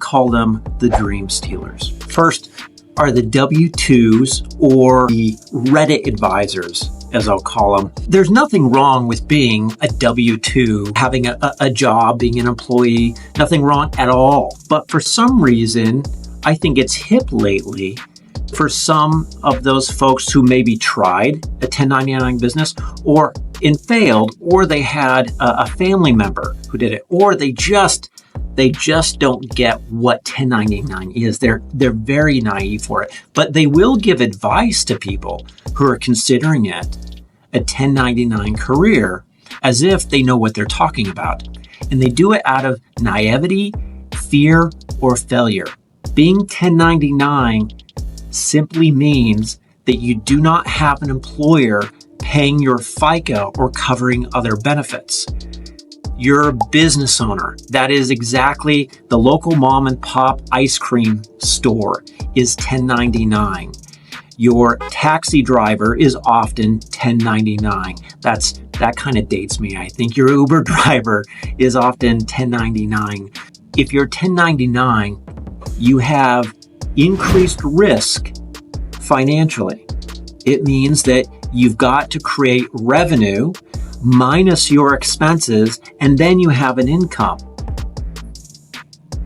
call them the dream stealers. First are the W-2s, or the Reddit advisors, as I'll call them. There's nothing wrong with being a W-2, having a job, being an employee, nothing wrong at all. But for some reason, I think it's hip lately for some of those folks who maybe tried a 1099 business and failed, or they had a family member who did it, or they just don't get what 1099 is. They're very naive for it, but they will give advice to people who are considering it a 1099 career as if they know what they're talking about. And they do it out of naivety, fear, or failure. Being 1099 simply means that you do not have an employer paying your FICA or covering other benefits. You're a business owner. That is exactly the local mom and pop ice cream store is 1099. Your taxi driver is often 1099. That kind of dates me. I think your Uber driver is often 1099. If you're 1099, you have increased risk financially. It means that you've got to create revenue minus your expenses, and then you have an income.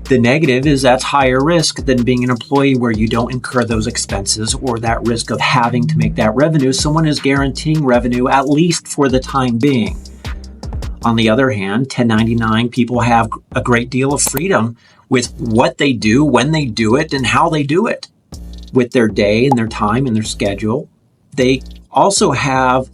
The negative is that's higher risk than being an employee, where you don't incur those expenses or that risk of having to make that revenue. Someone is guaranteeing revenue, at least for the time being. On the other hand, 1099 people have a great deal of freedom with what they do, when they do it, and how they do it, with their day and their time and their schedule. They also have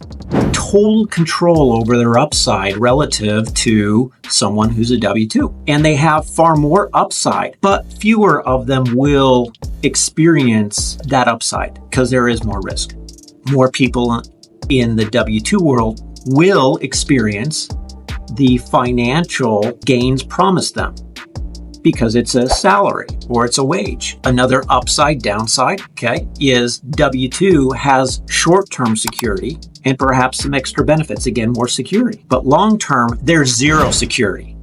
total control over their upside relative to someone who's a W-2. And they have far more upside, but fewer of them will experience that upside because there is more risk. More people in the W-2 world will experience the financial gains promised them because it's a salary or it's a wage. Another downside, is W-2 has short-term security and perhaps some extra benefits, again, more security. But long-term, there's zero security.